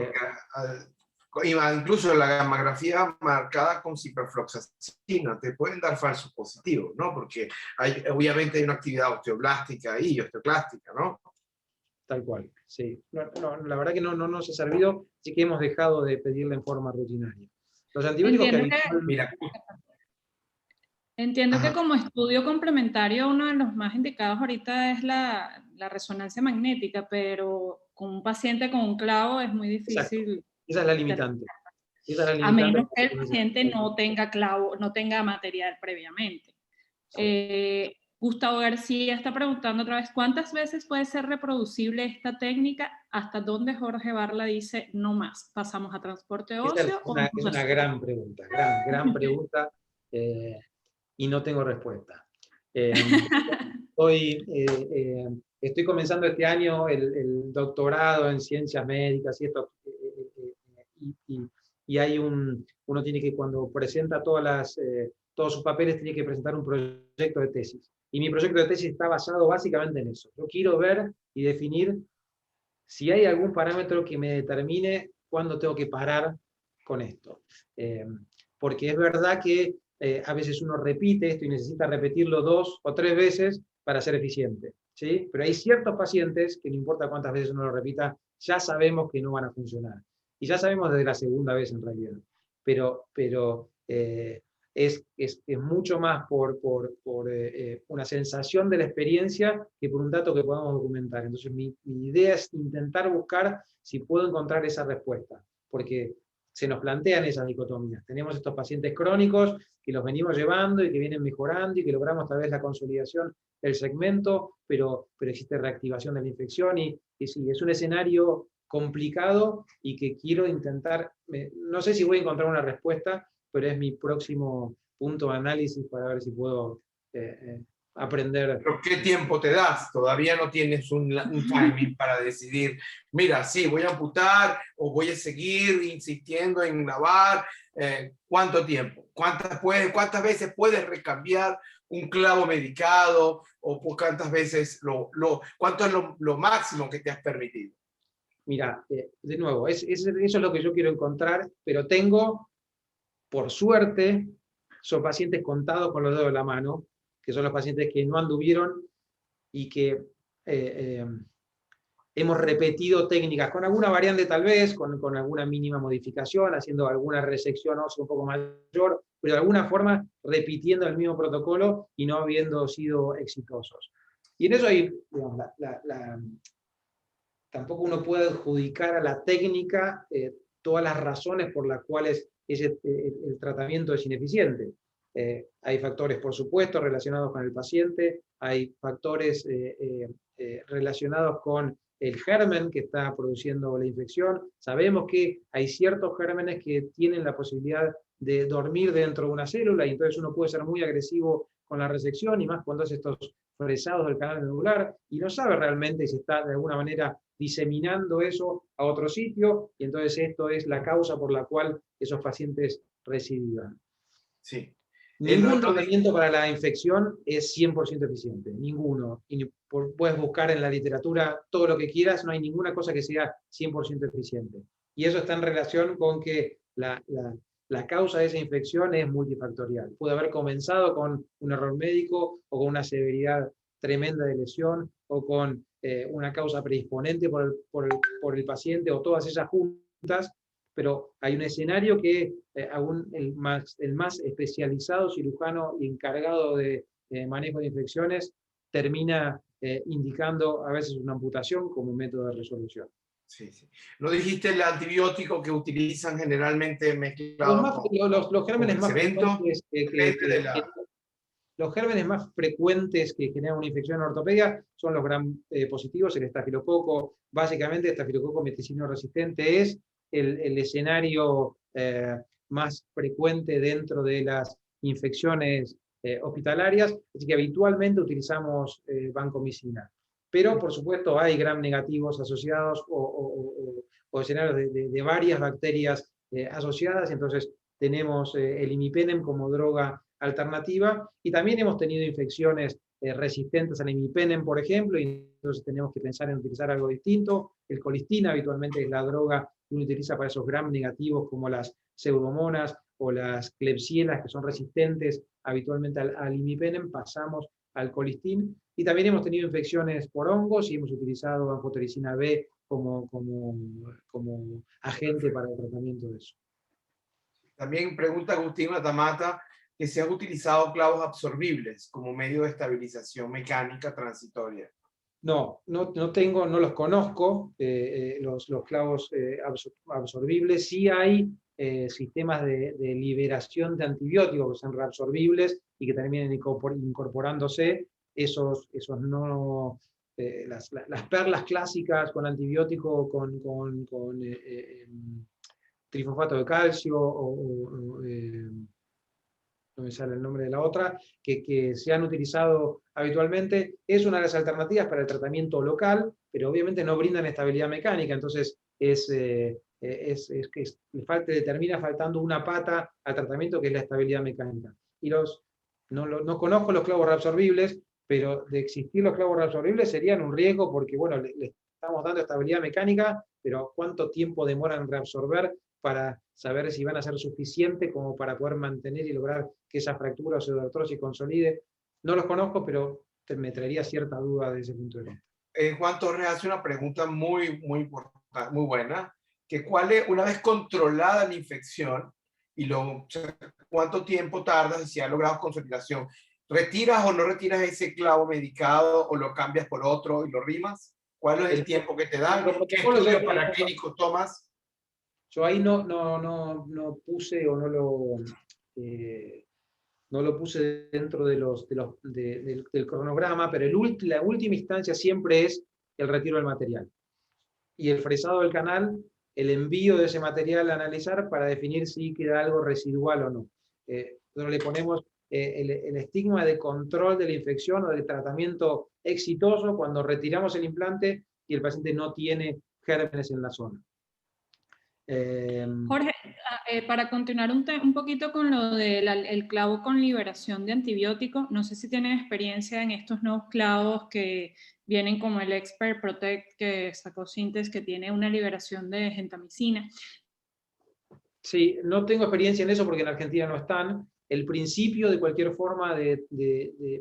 porque incluso la gammografía marcada con ciprofloxacina te pueden dar falsos positivos, ¿no? Porque obviamente hay una actividad osteoblástica y osteoclástica, ¿no? Tal cual, sí. No, la verdad que no nos ha servido, así que hemos dejado de pedirla en forma rutinaria. Los antibióticos Entiendo que como estudio complementario uno de los más indicados ahorita es la resonancia magnética, pero con un paciente con un clavo es muy difícil. Exacto. Esa es la limitante. A menos que el paciente no tenga clavo, no tenga material previamente. Sí. Gustavo García está preguntando otra vez, ¿cuántas veces puede ser reproducible esta técnica? ¿Hasta dónde Jorge Barla dice no más? ¿Pasamos a transporte óseo? Es una gran pregunta, gran pregunta, y no tengo respuesta. Estoy comenzando este año el doctorado en ciencias médicas y esto, y hay uno tiene que, cuando presenta todos sus papeles, tiene que presentar un proyecto de tesis. Y mi proyecto de tesis está basado básicamente en eso. Yo quiero ver y definir si hay algún parámetro que me determine cuándo tengo que parar con esto. Porque es verdad que a veces uno repite esto y necesita repetirlo 2 o 3 veces para ser eficiente, ¿sí? Pero hay ciertos pacientes que no importa cuántas veces uno lo repita, ya sabemos que no van a funcionar. Y ya sabemos desde la segunda vez en realidad. Pero es mucho más por una sensación de la experiencia que por un dato que podamos documentar. Entonces mi idea es intentar buscar si puedo encontrar esa respuesta, porque se nos plantean esas dicotomías. Tenemos estos pacientes crónicos que los venimos llevando y que vienen mejorando y que logramos tal vez la consolidación del segmento, pero existe reactivación de la infección y sí, es un escenario complicado y que quiero intentar, no sé si voy a encontrar una respuesta, pero es mi próximo punto de análisis para ver si puedo aprender. ¿Pero qué tiempo te das? Todavía no tienes un timing para decidir, mira, sí, voy a amputar o voy a seguir insistiendo en grabar. ¿Cuánto tiempo? ¿Cuántas veces puedes recambiar un clavo medicado? ¿O por cuántas veces, cuánto es lo máximo que te has permitido? Mira, de nuevo, eso es lo que yo quiero encontrar, pero tengo, por suerte, son pacientes contados con los dedos de la mano, que son los pacientes que no anduvieron y que hemos repetido técnicas, con alguna variante tal vez, con alguna mínima modificación, haciendo alguna resección ósea un poco mayor, pero de alguna forma repitiendo el mismo protocolo y no habiendo sido exitosos. Y en eso hay, digamos, tampoco uno puede adjudicar a la técnica todas las razones por las cuales el tratamiento es ineficiente. Hay factores, por supuesto, relacionados con el paciente, hay factores relacionados con el germen que está produciendo la infección. Sabemos que hay ciertos gérmenes que tienen la posibilidad de dormir dentro de una célula y entonces uno puede ser muy agresivo con la resección y más cuando hace estos fresados del canal medular y no sabe realmente si está de alguna manera diseminando eso a otro sitio, y entonces esto es la causa por la cual esos pacientes recidivan. Sí. Ningún tratamiento para la infección es 100% eficiente, ninguno. Y puedes buscar en la literatura todo lo que quieras, no hay ninguna cosa que sea 100% eficiente. Y eso está en relación con que la causa de esa infección es multifactorial. Puede haber comenzado con un error médico o con una severidad tremenda de lesión o con una causa predisponente por el paciente o todas esas juntas, pero hay un escenario que aún el más especializado cirujano y encargado de manejo de infecciones termina indicando a veces una amputación como método de resolución. Sí, sí. ¿No dijiste el antibiótico que utilizan generalmente mezclado los gérmenes más frecuentes los gérmenes más frecuentes que generan una infección en ortopedia son los gram positivos, el estafilococo. Básicamente, el estafilococo meticilino resistente es el escenario más frecuente dentro de las infecciones hospitalarias, así que habitualmente utilizamos vancomicina. Pero, por supuesto, hay gram negativos asociados o escenarios de varias bacterias asociadas, entonces tenemos el imipenem como droga alternativa, y también hemos tenido infecciones resistentes al imipenem, por ejemplo, y entonces tenemos que pensar en utilizar algo distinto. El colistina habitualmente es la droga que uno utiliza para esos gram negativos como las pseudomonas o las klebsielas que son resistentes habitualmente al imipenem, pasamos al colistín, y también hemos tenido infecciones por hongos y hemos utilizado anfotericina B como agente para el tratamiento de eso. También pregunta Agustín Matamata que se han utilizado clavos absorbibles como medio de estabilización mecánica transitoria. No tengo, no los conozco, los clavos absorbibles. Sí hay sistemas de liberación de antibióticos que son reabsorbibles y que terminan incorporándose. Esos no, las perlas clásicas con antibiótico, con trifosfato de calcio no me sale el nombre de la otra, que se han utilizado habitualmente, es una de las alternativas para el tratamiento local, pero obviamente no brindan estabilidad mecánica, entonces termina faltando una pata al tratamiento, que es la estabilidad mecánica. Y no conozco los clavos reabsorbibles, pero de existir los clavos reabsorbibles serían un riesgo porque, bueno, le estamos dando estabilidad mecánica, pero ¿cuánto tiempo demoran en reabsorber para saber si van a ser suficientes como para poder mantener y lograr que esa fractura o pseudoartrosis consolide? No los conozco, pero me traería cierta duda desde ese punto de vista. Juan Torres hace una pregunta muy importante, muy buena, que una vez controlada la infección, o sea, ¿cuánto tiempo tardas y si has logrado consolidación? ¿Retiras o no retiras ese clavo medicado o lo cambias por otro y lo rimas? ¿Cuál es el tiempo que te dan? ¿Qué estudios paraclínicos tomas? Yo ahí no puse o no lo puse dentro del cronograma, pero la última instancia siempre es el retiro del material. Y el fresado del canal, el envío de ese material a analizar para definir si queda algo residual o no. Nosotros le ponemos el estigma de control de la infección o de tratamiento exitoso cuando retiramos el implante y el paciente no tiene gérmenes en la zona. Jorge, para continuar un poquito con lo del clavo con liberación de antibióticos, no sé si tienen experiencia en estos nuevos clavos que vienen como el Expert Protect que sacó Synthes, que tiene una liberación de gentamicina. Sí, no tengo experiencia en eso porque en Argentina no están. El principio, de cualquier forma,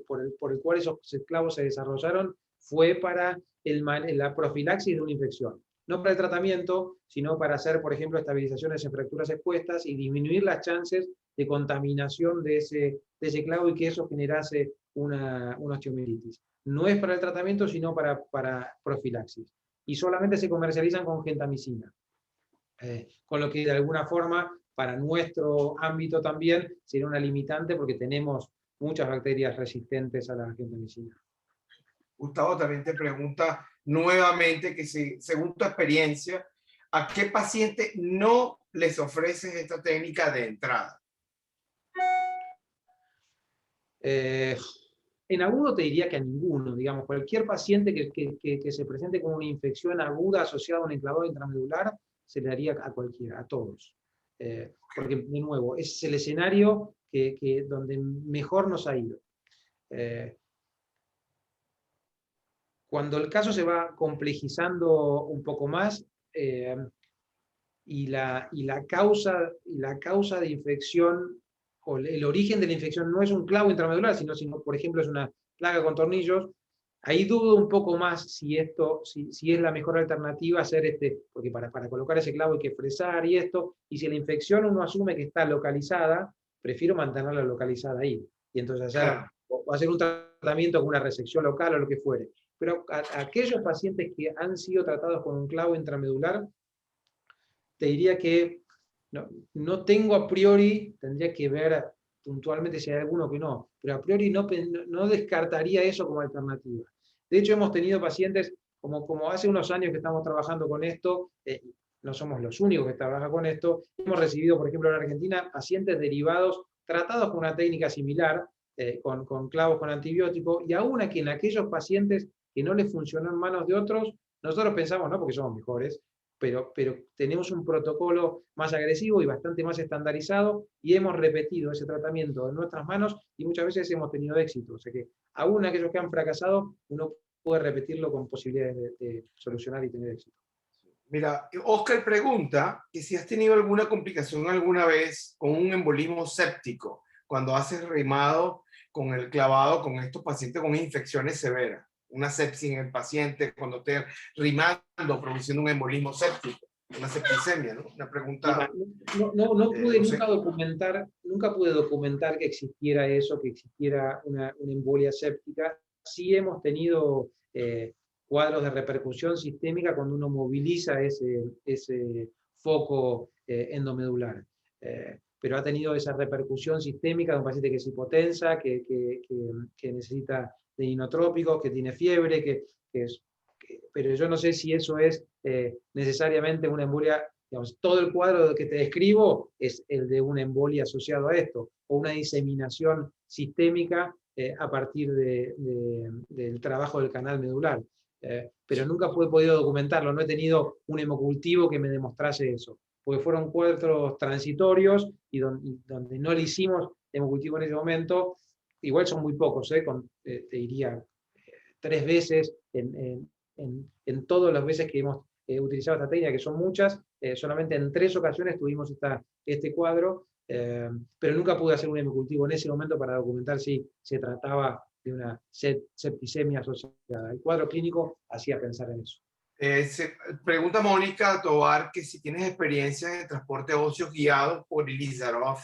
por el cual esos clavos se desarrollaron fue para la profilaxis de una infección. No para el tratamiento, sino para hacer, por ejemplo, estabilizaciones en fracturas expuestas y disminuir las chances de contaminación de ese clavo y que eso generase una osteomielitis. No es para el tratamiento, sino para profilaxis. Y solamente se comercializan con gentamicina. Con lo que de alguna forma, para nuestro ámbito también, sería una limitante porque tenemos muchas bacterias resistentes a la gentamicina. Gustavo también te pregunta nuevamente que si, según tu experiencia, ¿a qué paciente no les ofreces esta técnica de entrada? En agudo te diría que a ninguno, digamos, cualquier paciente que se presente con una infección aguda asociada a un enclavado intramedular, se le daría a cualquiera, a todos. Porque, de nuevo, es el escenario donde mejor nos ha ido. Cuando el caso se va complejizando un poco más y la causa de infección o el origen de la infección no es un clavo intramedular, sino por ejemplo, es una plaga con tornillos, ahí dudo un poco más si es la mejor alternativa hacer porque para colocar ese clavo hay que fresar y si la infección uno asume que está localizada, prefiero mantenerla localizada ahí. Y entonces hacer un tratamiento con una resección local o lo que fuere. Pero aquellos pacientes que han sido tratados con un clavo intramedular, te diría que no tengo a priori, tendría que ver puntualmente si hay alguno que no, pero a priori no descartaría eso como alternativa. De hecho, hemos tenido pacientes, como hace unos años que estamos trabajando con esto, no somos los únicos que trabajan con esto, hemos recibido, por ejemplo, en Argentina, pacientes derivados tratados con una técnica similar, con clavos con antibióticos, y aún aquí en aquellos pacientes que no les funcionó en manos de otros, nosotros pensamos, no porque somos mejores, pero tenemos un protocolo más agresivo y bastante más estandarizado y hemos repetido ese tratamiento en nuestras manos y muchas veces hemos tenido éxito. O sea que aún aquellos que han fracasado, uno puede repetirlo con posibilidades de solucionar y tener éxito. Mira, Oscar pregunta que si has tenido alguna complicación alguna vez con un embolismo séptico cuando haces rimado con el clavado con estos pacientes con infecciones severas. Una sepsis en el paciente cuando esté rimando, produciendo un embolismo séptico, una septicemia, ¿no? Una pregunta... No pude nunca pude documentar que existiera eso, que existiera una embolia séptica. Sí hemos tenido cuadros de repercusión sistémica cuando uno moviliza ese foco endomedular. Pero ha tenido esa repercusión sistémica de un paciente que es hipotensa, que necesita de inotrópicos, que tiene fiebre, pero yo no sé si eso es necesariamente una embolia, digamos, todo el cuadro que te describo es el de una embolia asociado a esto, o una diseminación sistémica a partir del trabajo del canal medular. Pero nunca he podido documentarlo, no he tenido un hemocultivo que me demostrase eso, porque fueron cuadros transitorios y donde no le hicimos hemocultivo en ese momento. Igual son muy pocos, te diría 3 veces en todas las veces que hemos utilizado esta técnica, que son muchas, solamente en 3 ocasiones tuvimos este cuadro, pero nunca pude hacer un hemocultivo en ese momento para documentar si se trataba de una septicemia asociada. El cuadro clínico hacía pensar en eso. Pregunta Mónica Tovar que si tienes experiencia en el transporte óseo guiado por Ilizarov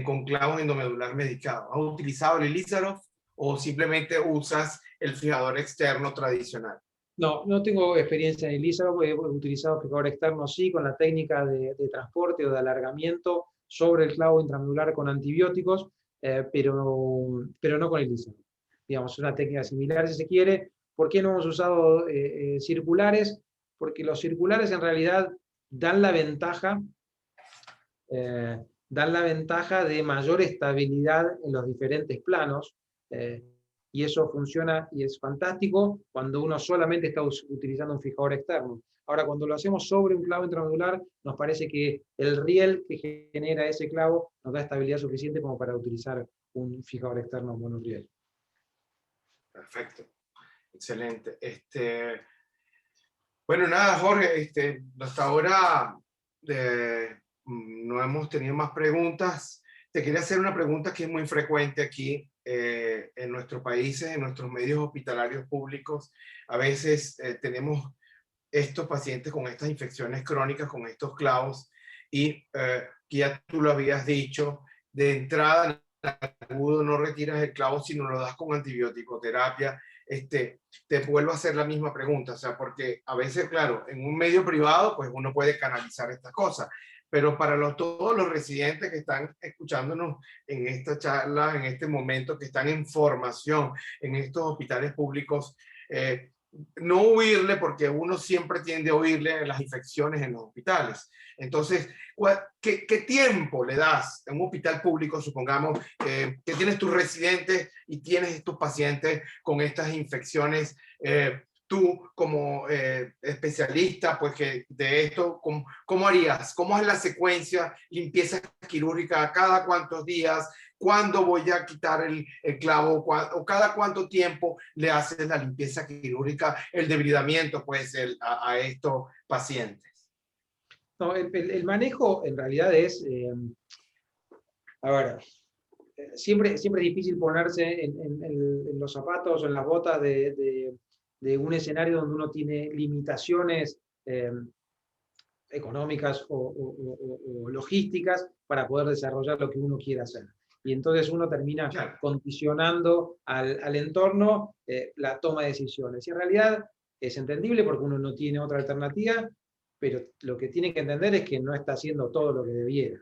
con clavos endomedular medicados. ¿Has utilizado el Ilizarov o simplemente usas el fijador externo tradicional? No, no tengo experiencia en Ilizarov, he utilizado fijador externo sí, con la técnica de transporte o de alargamiento sobre el clavo intramedular con antibióticos, pero no con Ilizarov. Digamos, una técnica similar si se quiere. ¿Por qué no hemos usado circulares? Porque los circulares en realidad dan la ventaja de mayor estabilidad en los diferentes planos, y eso funciona y es fantástico cuando uno solamente está utilizando un fijador externo. Ahora, cuando lo hacemos sobre un clavo intramedular, nos parece que el riel que genera ese clavo nos da estabilidad suficiente como para utilizar un fijador externo monoriel. Perfecto, excelente. Bueno, nada, Jorge, hasta ahora no hemos tenido más preguntas. Te quería hacer una pregunta que es muy frecuente aquí en nuestros países, en nuestros medios hospitalarios públicos. A veces tenemos estos pacientes con estas infecciones crónicas, con estos clavos, y que ya tú lo habías dicho, de entrada agudo no retiras el clavo, sino lo das con antibiótico terapia. Te vuelvo a hacer la misma pregunta, o sea, porque a veces, claro, en un medio privado, pues uno puede canalizar estas cosas, pero para todos los residentes que están escuchándonos en esta charla, en este momento, que están en formación en estos hospitales públicos, no huirle, porque uno siempre tiende a huirle a las infecciones en los hospitales. Entonces, ¿qué tiempo le das en un hospital público, supongamos, que tienes tus residentes y tienes tus pacientes con estas infecciones? Tú, como especialista, pues que de esto, ¿cómo harías? ¿Cómo es la secuencia? ¿Limpieza quirúrgica cada cuántos días? ¿Cuándo voy a quitar el clavo? ¿O cada cuánto tiempo le haces la limpieza quirúrgica, el debridamiento, pues, a estos pacientes? No, el manejo en realidad es, a ver, siempre es difícil ponerse en los zapatos o en las botas de un escenario donde uno tiene limitaciones económicas o logísticas para poder desarrollar lo que uno quiere hacer. Y entonces uno termina condicionando al entorno la toma de decisiones. Y en realidad es entendible porque uno no tiene otra alternativa, pero lo que tiene que entender es que no está haciendo todo lo que debiera.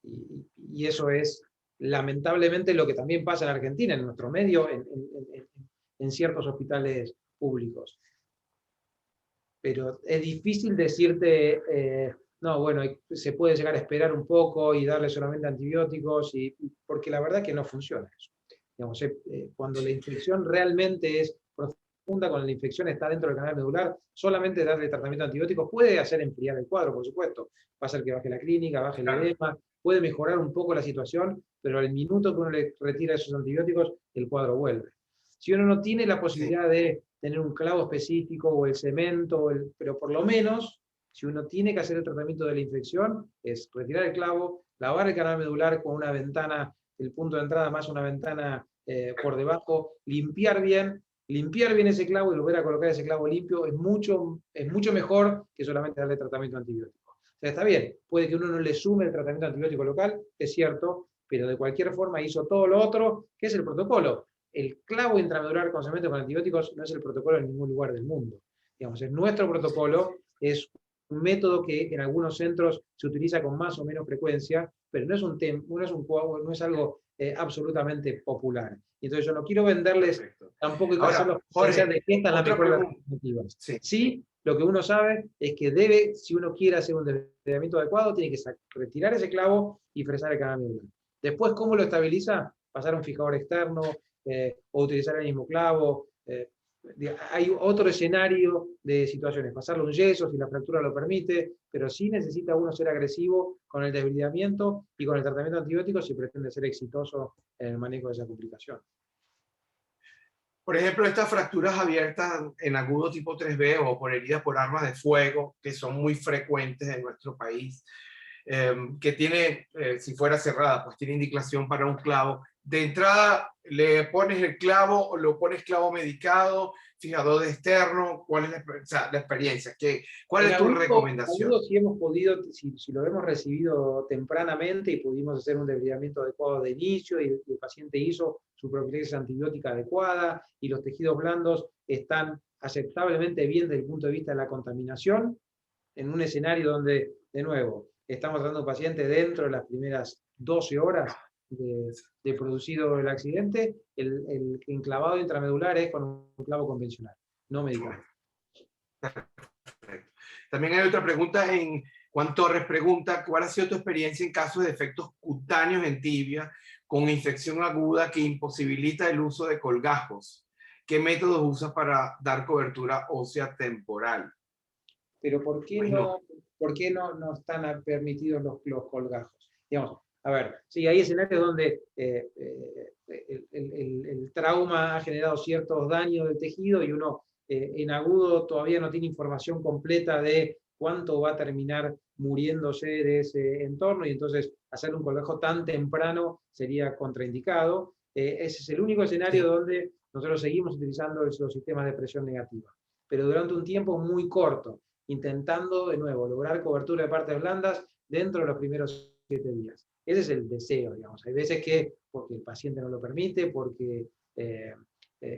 Y eso es lamentablemente lo que también pasa en Argentina, en nuestro medio, en ciertos hospitales públicos. Pero es difícil decirte, no, bueno, se puede llegar a esperar un poco y darle solamente antibióticos, porque la verdad que no funciona eso. Digamos, cuando la infección realmente es profunda, cuando la infección está dentro del canal medular, solamente darle tratamiento de antibióticos puede hacer enfriar el cuadro, por supuesto. Va a hacer que baje la clínica, baje el edema, puede mejorar un poco la situación, pero al minuto que uno le retira esos antibióticos, el cuadro vuelve. Si uno no tiene la posibilidad de tener un clavo específico o el cemento, pero por lo menos, si uno tiene que hacer el tratamiento de la infección, es retirar el clavo, lavar el canal medular con una ventana, el punto de entrada más una ventana por debajo, limpiar bien ese clavo y volver a colocar ese clavo limpio es mucho mejor que solamente darle tratamiento antibiótico. O sea, está bien, puede que uno no le sume el tratamiento antibiótico local, es cierto, pero de cualquier forma hizo todo lo otro, que es el protocolo. El clavo intramedular con cemento con antibióticos no es el protocolo en ningún lugar del mundo. Digamos, es nuestro protocolo, es un método que en algunos centros se utiliza con más o menos frecuencia, pero no es algo absolutamente popular. Y entonces yo no quiero venderles tampoco que hacerlos pensar de que esta es la mejor de las alternativas. Sí, lo que uno sabe es que si uno quiere hacer un debridamiento adecuado, tiene que retirar ese clavo y fresar el canal medular. Después, ¿cómo lo estabiliza? Pasar a un fijador externo, o utilizar el mismo clavo. Hay otro escenario de situaciones, pasarle un yeso si la fractura lo permite, pero sí necesita uno ser agresivo con el debridamiento y con el tratamiento antibiótico si pretende ser exitoso en el manejo de esa complicación. Por ejemplo, estas fracturas abiertas en agudo tipo 3B o por heridas por armas de fuego, que son muy frecuentes en nuestro país, que tiene, si fuera cerrada, pues tiene indicación para un clavo. De entrada, ¿le pones el clavo o lo pones clavo medicado, fijador de externo? ¿Cuál es la experiencia? ¿Cuál es tu recomendación? Si hemos podido, si lo hemos recibido tempranamente y pudimos hacer un debridamiento adecuado de inicio y el paciente hizo su profilaxis antibiótica adecuada y los tejidos blandos están aceptablemente bien desde el punto de vista de la contaminación, en un escenario donde, de nuevo, estamos tratando a un paciente dentro de las primeras 12 horas de producido el accidente, el enclavado intramedular es con un clavo convencional, no medicado. También hay otra pregunta. Juan Torres pregunta, ¿cuál ha sido tu experiencia en casos de efectos cutáneos en tibia con infección aguda que imposibilita el uso de colgajos? ¿Qué métodos usas para dar cobertura ósea temporal? Pero ¿por qué no están permitidos los colgajos? Digamos, a ver, sí, hay escenarios donde el trauma ha generado ciertos daños del tejido y uno en agudo todavía no tiene información completa de cuánto va a terminar muriéndose de ese entorno, y entonces hacer un colgajo tan temprano sería contraindicado. Ese es el único escenario donde nosotros seguimos utilizando los sistemas de presión negativa, pero durante un tiempo muy corto, intentando de nuevo lograr cobertura de partes blandas dentro de los primeros 7 días. Ese es el deseo, digamos. Hay veces que, porque el paciente no lo permite, porque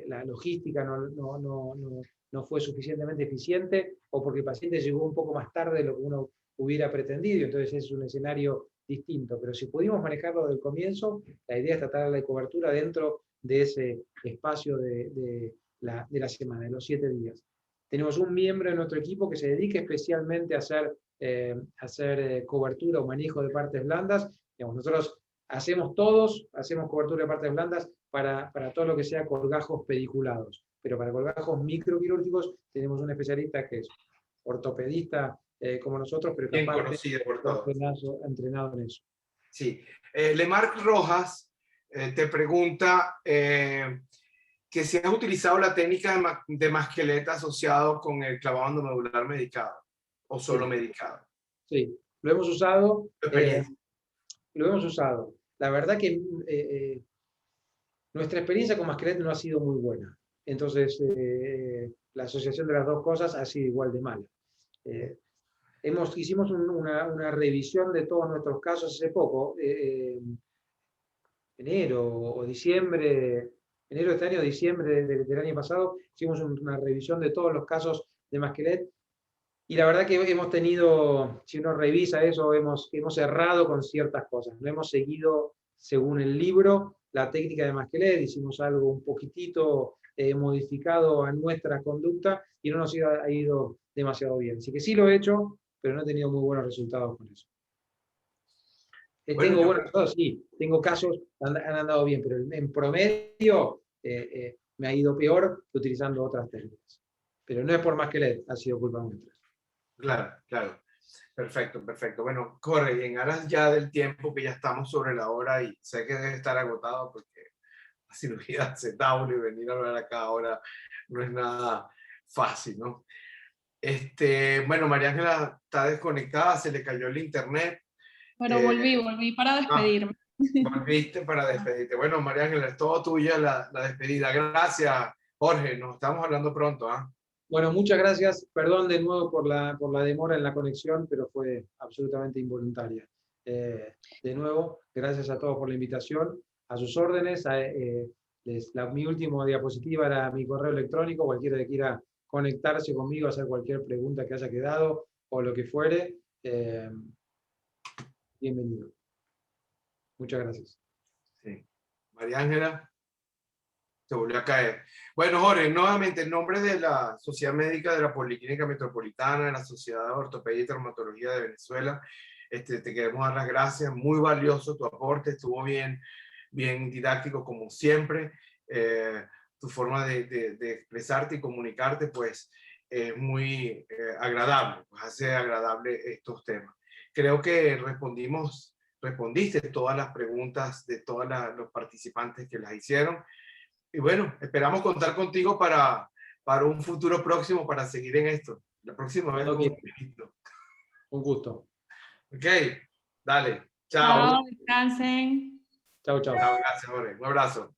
la logística no fue suficientemente eficiente, o porque el paciente llegó un poco más tarde de lo que uno hubiera pretendido, entonces es un escenario distinto. Pero si pudimos manejarlo desde el comienzo, la idea es tratar la cobertura dentro de ese espacio de la semana, de los 7 días. Tenemos un miembro de nuestro equipo que se dedica especialmente a hacer cobertura o manejo de partes blandas. Digamos, nosotros hacemos cobertura de partes blandas para todo lo que sea colgajos pediculados, pero para colgajos microquirúrgicos tenemos un especialista que es ortopedista como nosotros, pero que aparte entrenado en eso. Sí. Lemarc Rojas te pregunta que si has utilizado la técnica de Masquelet asociado con el clavado endomedular medicado o solo medicado. Sí, lo hemos usado. Lo hemos usado. La verdad que nuestra experiencia con Masquelet no ha sido muy buena. Entonces, la asociación de las dos cosas ha sido igual de mala. Hicimos una revisión de todos nuestros casos hace poco, enero o diciembre, enero de este año, diciembre del año pasado, hicimos una revisión de todos los casos de Masquelet, y la verdad que hemos tenido, si uno revisa eso, hemos errado con ciertas cosas. No hemos seguido, según el libro, la técnica de Masquelet, hicimos algo un poquitito modificado a nuestra conducta y no nos ha ido demasiado bien. Así que sí lo he hecho, pero no he tenido muy buenos resultados con eso. Tengo buenos resultados, sí. Tengo casos que han andado bien, pero en promedio me ha ido peor que utilizando otras técnicas. Pero no es por Masquelet, ha sido culpa nuestra. Claro, claro. Perfecto, perfecto. Bueno, Jorge, y en aras ya del tiempo, que ya estamos sobre la hora y sé que debe estar agotado porque la cirugía de CW y venir a hablar acá ahora no es nada fácil, ¿no? Bueno, María Ángela está desconectada, se le cayó el internet. Pero volví para despedirme. Volviste para despedirte. Bueno, María Ángela, es todo tuya la despedida. Gracias, Jorge. Nos estamos hablando pronto, ¿ah? Bueno, muchas gracias. Perdón de nuevo por la demora en la conexión, pero fue absolutamente involuntaria. De nuevo, gracias a todos por la invitación. A sus órdenes. Mi última diapositiva era mi correo electrónico. Cualquiera que quiera conectarse conmigo, hacer cualquier pregunta que haya quedado o lo que fuere, bienvenido. Muchas gracias. Sí. María Ángela. Se volvió a caer. Bueno, Jorge, nuevamente en nombre de la Sociedad Médica de la Policlínica Metropolitana, de la Sociedad de Ortopedia y Traumatología de Venezuela, te queremos dar las gracias. Muy valioso tu aporte, estuvo bien didáctico como siempre. Tu forma de expresarte y comunicarte, pues, es muy agradable, pues hace agradable estos temas. Creo que respondiste todas las preguntas de todos los participantes que las hicieron. Y bueno, esperamos contar contigo para un futuro próximo para seguir en esto. La próxima vez. Okay. Un gusto. Ok. Dale, chao. Chao, descansen. Chau, chau. Chao, gracias, Jorge. Un abrazo.